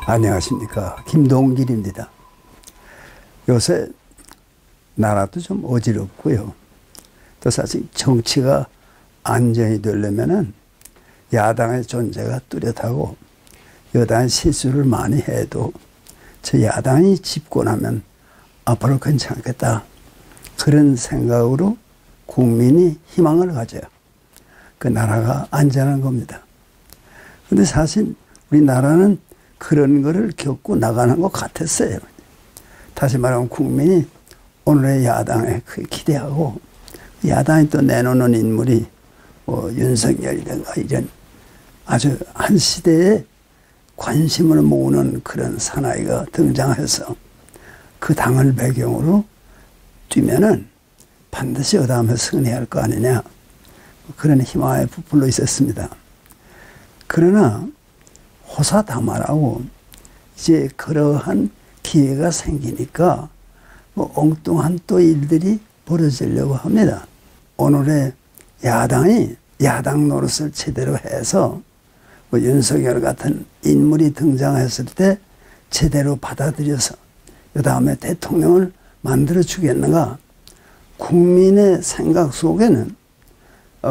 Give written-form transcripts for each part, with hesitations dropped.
안녕하십니까, 김동길입니다. 요새 나라도 좀 어지럽고요. 또 사실 정치가 안정이 되려면은 야당의 존재가 뚜렷하고 여당이 실수를 많이 해도 저 야당이 집권하면 앞으로 괜찮겠다, 그런 생각으로 국민이 희망을 가져요. 그 나라가 안전한 겁니다. 근데 사실 우리나라는 그런 거를 겪고 나가는 것 같았어요. 다시 말하면 국민이 오늘의 야당에 기대하고, 야당이 또 내놓는 인물이 윤석열이든가 이런 아주 한 시대에 관심을 모으는 그런 사나이가 등장해서 그 당을 배경으로 뛰면은 반드시 그 다음에 승리할 거 아니냐, 그런 희망에 부풀러 있었습니다. 그러나 호사다마라고 이제 그러한 기회가 생기니까 엉뚱한 또 일들이 벌어지려고 합니다. 오늘의 야당이 야당 노릇을 제대로 해서 윤석열 같은 인물이 등장했을 때 제대로 받아들여서 그 다음에 대통령을 만들어 주겠는가. 국민의 생각 속에는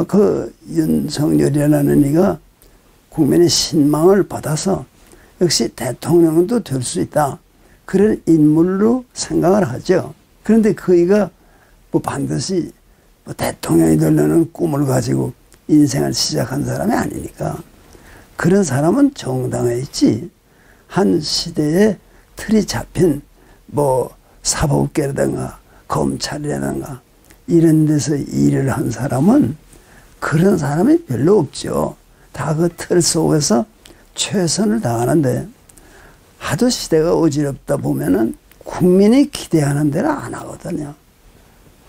그 윤석열이라는 이가 국민의 신망을 받아서 역시 대통령도 될 수 있다, 그런 인물로 생각을 하죠. 그런데 그이가 반드시 대통령이 되려는 꿈을 가지고 인생을 시작한 사람이 아니니까, 그런 사람은 정당에 있지, 한 시대에 틀이 잡힌 사법계라든가 검찰이라든가 이런 데서 일을 한 사람은 그런 사람이 별로 없죠. 다 그 틀 속에서 최선을 다하는데, 하도 시대가 어지럽다 보면은 국민이 기대하는 대로 안 하거든요.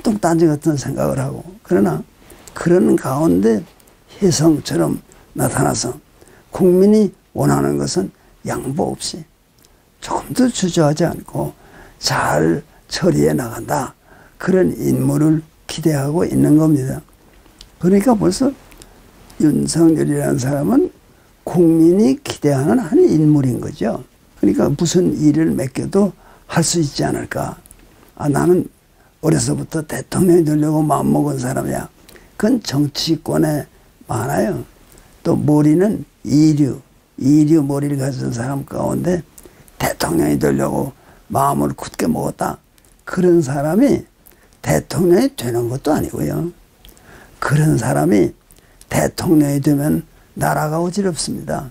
뚱딴지 같은 생각을 하고. 그러나 그런 가운데 혜성처럼 나타나서 국민이 원하는 것은 양보 없이 조금도 주저하지 않고 잘 처리해 나간다, 그런 인물을 기대하고 있는 겁니다. 그러니까 벌써 윤석열이라는 사람은 국민이 기대하는 한 인물인 거죠. 그러니까 무슨 일을 맡겨도 할 수 있지 않을까. 나는 어려서부터 대통령이 되려고 마음먹은 사람이야. 그건 정치권에 많아요. 또 머리는 이류 머리를 가진 사람 가운데 대통령이 되려고 마음을 굳게 먹었다, 그런 사람이 대통령이 되는 것도 아니고요. 그런 사람이 대통령이 되면 나라가 어지럽습니다.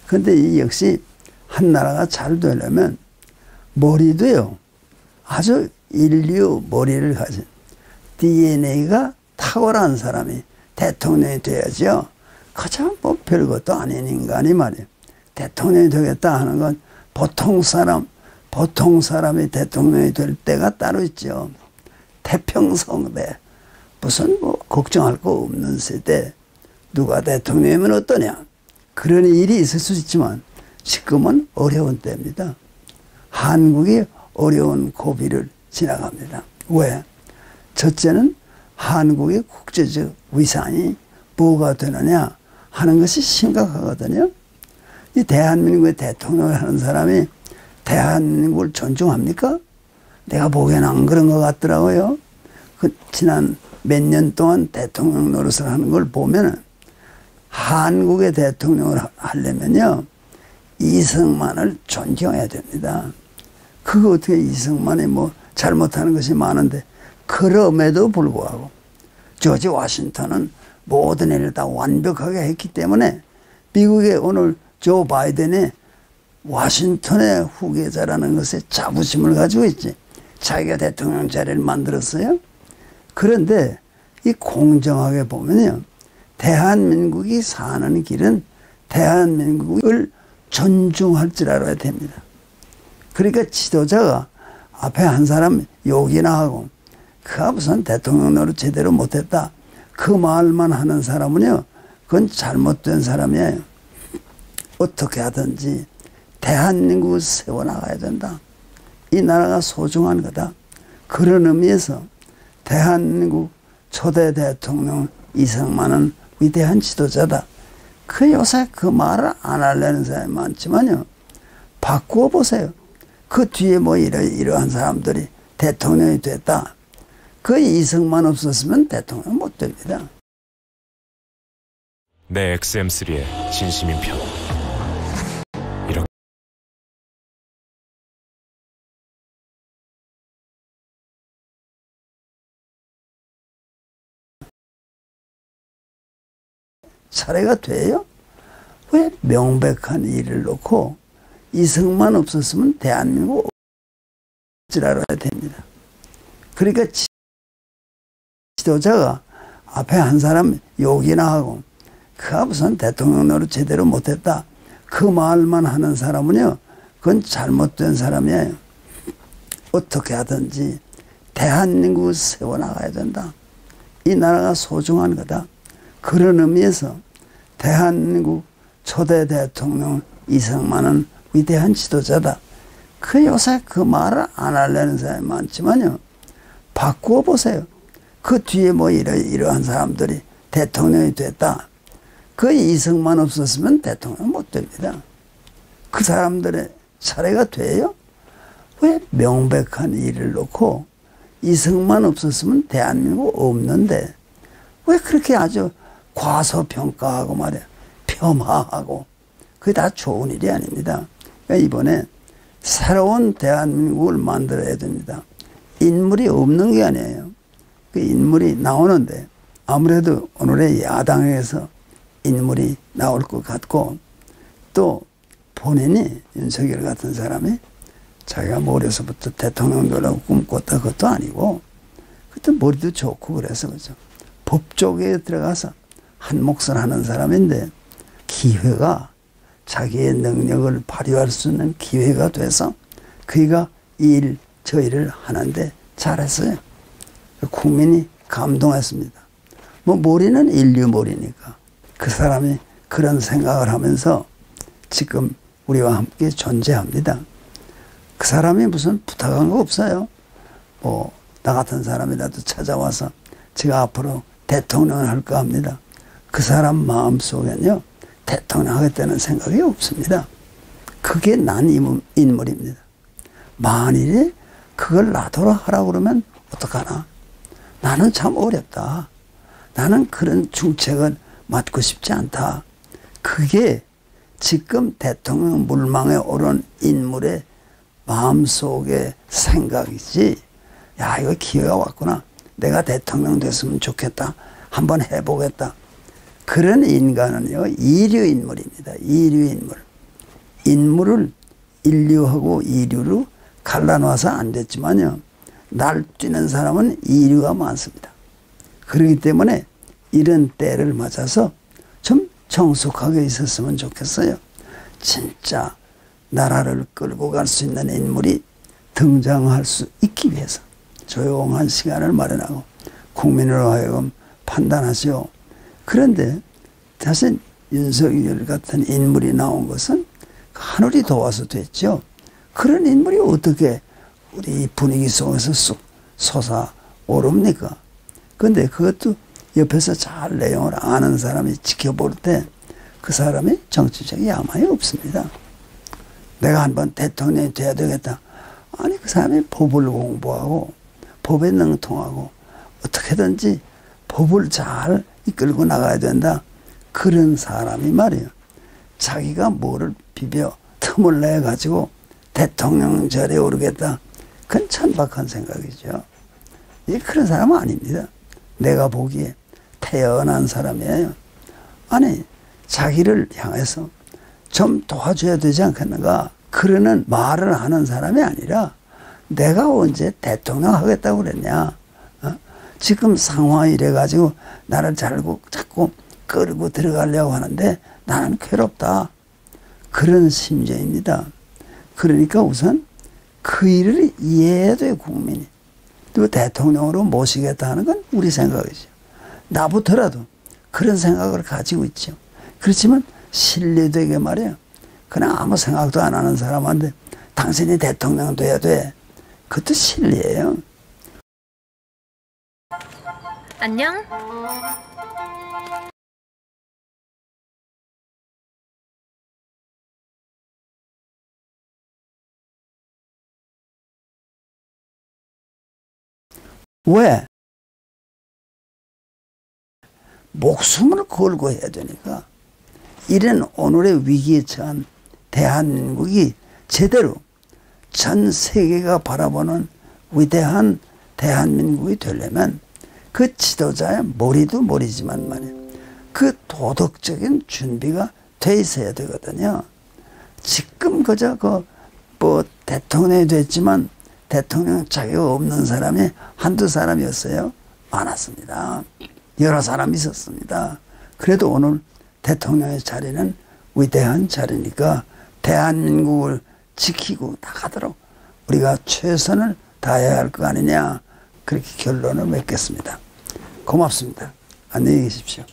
그런데 이 역시 한 나라가 잘 되려면 머리도요, 아주 인류 머리를 가진 DNA가 탁월한 사람이 대통령이 돼야죠. 그저 별것도 아닌 인간이 말이에요. 대통령이 되겠다 하는 건 보통 사람이 대통령이 될 때가 따로 있죠. 태평성대, 무슨 걱정할 거 없는 세대, 누가 대통령이면 어떠냐, 그런 일이 있을 수 있지만 지금은 어려운 때입니다. 한국이 어려운 고비를 지나갑니다. 왜? 첫째는 한국의 국제적 위상이 뭐가 되느냐 하는 것이 심각하거든요. 이 대한민국의 대통령을 하는 사람이 대한민국을 존중합니까? 내가 보기에는 안 그런 것 같더라고요. 지난 몇 년 동안 대통령 노릇을 하는 걸 보면은, 한국의 대통령을 하려면요, 이승만을 존경해야 됩니다. 그거 어떻게 이승만이 잘못하는 것이 많은데, 그럼에도 불구하고 조지 워싱턴은 모든 일을 다 완벽하게 했기 때문에 미국의 오늘 조 바이든이 워싱턴의 후계자라는 것에 자부심을 가지고 있지. 자기가 대통령 자리를 만들었어요. 그런데 이 공정하게 보면요, 대한민국이 사는 길은 대한민국을 존중할 줄 알아야 됩니다. 그러니까 지도자가 앞에 한 사람 욕이나 하고 그가 무슨 대통령 노릇 제대로 못했다, 그 말만 하는 사람은요, 그건 잘못된 사람이에요. 어떻게 하든지 대한민국을 세워나가야 된다. 이 나라가 소중한 거다. 그런 의미에서 대한민국 초대 대통령 이승만은 위대한 지도자다. 그 요새 그 말을 안 하려는 사람이 많지만요, 바꾸어 보세요. 그 뒤에 뭐 이러한 사람들이 대통령이 됐다. 그 이성만 없었으면 대통령 못 됩니다. 내 XM3의 진심인 편. 이렇게 차례가 돼요? 왜 명백한 일을 놓고 이성만 없었으면 대한민국 지랄해야 됩니다. 그러니까 지도자가 앞에 한 사람 욕이나 하고 그가 무슨 대통령 노릇 제대로 못했다. 그 말만 하는 사람은요, 그건 잘못된 사람이에요. 어떻게 하든지 대한민국을 세워나가야 된다. 이 나라가 소중한 거다. 그런 의미에서 대한민국 초대 대통령 이승만은 위대한 지도자다. 그 요새 그 말을 안 하려는 사람이 많지만요. 바꾸어 보세요. 그 뒤에 뭐 이러한 사람들이 대통령이 됐다. 그 이승만 없었으면 대통령 못 됩니다. 그 사람들의 차례가 돼요? 왜 명백한 일을 놓고 이승만 없었으면 대한민국 없는데 왜 그렇게 아주 과소평가하고 말이야. 폄하하고. 그게 다 좋은 일이 아닙니다. 그러니까 이번에 새로운 대한민국을 만들어야 됩니다. 인물이 없는 게 아니에요. 그 인물이 나오는데 아무래도 오늘의 야당에서 인물이 나올 것 같고 또 본인이 윤석열 같은 사람이 자기가 어려서부터 대통령 되려고 꿈꿨다 그것도 아니고 그것도 머리도 좋고 그래서 그죠. 법 쪽에 들어가서 한 몫을 하는 사람인데 기회가 자기의 능력을 발휘할 수 있는 기회가 돼서 그가 저 일을 하는데 잘했어요. 국민이 감동했습니다. 뭐 머리는 인류 머리니까 그 사람이 그런 생각을 하면서 지금 우리와 함께 존재합니다. 그 사람이 무슨 부탁한 거 없어요. 뭐 나 같은 사람이라도 찾아와서 제가 앞으로 대통령을 할까 합니다. 그 사람 마음속에는요. 대통령 하겠다는 생각이 없습니다. 그게 난 인물입니다. 만일에 그걸 나더러 하라고 그러면 어떡하나. 나는 참 어렵다. 나는 그런 중책을 맡고 싶지 않다. 그게 지금 대통령 물망에 오른 인물의 마음속의 생각이지. 야, 이거 기회가 왔구나. 내가 대통령 됐으면 좋겠다. 한번 해보겠다. 그런 인간은요, 이류 인물입니다. 이류 인물. 인물을 인류하고 이류로 갈라놔서 안 됐지만요. 날뛰는 사람은 이류가 많습니다. 그렇기 때문에 이런 때를 맞아서 좀 정숙하게 있었으면 좋겠어요. 진짜 나라를 끌고 갈 수 있는 인물이 등장할 수 있기 위해서 조용한 시간을 마련하고 국민으로 하여금 판단하시오. 그런데 사실 윤석열 같은 인물이 나온 것은 하늘이 도와서 됐죠. 그런 인물이 어떻게 우리 분위기 속에서 쑥 솟아오릅니까? 그런데 그것도 옆에서 잘 내용을 아는 사람이 지켜볼 때 그 사람이 정치적인 야망이 없습니다. 내가 한번 대통령이 돼야 되겠다. 아니 그 사람이 법을 공부하고 법에 능통하고 어떻게든지 법을 잘 이끌고 나가야 된다. 그런 사람이 말이에요. 자기가 뭐를 비벼 틈을 내가지고 대통령 자리에 오르겠다. 그건 천박한 생각이죠. 그런 사람은 아닙니다. 내가 보기에 태어난 사람이에요. 아니 자기를 향해서 좀 도와줘야 되지 않겠는가. 그러는 말을 하는 사람이 아니라 내가 언제 대통령 하겠다고 그랬냐. 지금 상황이 이래가지고 나를 자꾸 끌고 들어가려고 하는데 나는 괴롭다. 그런 심정입니다. 그러니까 우선 그 일을 이해해야 돼요, 국민이. 또 대통령으로 모시겠다 하는 건 우리 생각이죠. 나부터라도 그런 생각을 가지고 있죠. 그렇지만 신뢰되게 말이에요. 그냥 아무 생각도 안 하는 사람한테 당신이 대통령 돼야 돼. 그것도 실리예요. 안녕? 왜? 목숨을 걸고 해야 되니까. 이런 오늘의 위기에 처한 대한민국이 제대로 전 세계가 바라보는 위대한 대한민국이 되려면 그 지도자의 머리도 머리지만 말이에요. 그 도덕적인 준비가 돼 있어야 되거든요. 지금 그저 대통령이 됐지만 대통령 자격 없는 사람이 한두 사람이었어요? 많았습니다. 여러 사람이 있었습니다. 그래도 오늘 대통령의 자리는 위대한 자리니까 대한민국을 지키고 나가도록 우리가 최선을 다해야 할 거 아니냐, 그렇게 결론을 맺겠습니다. 고맙습니다. 안녕히 계십시오.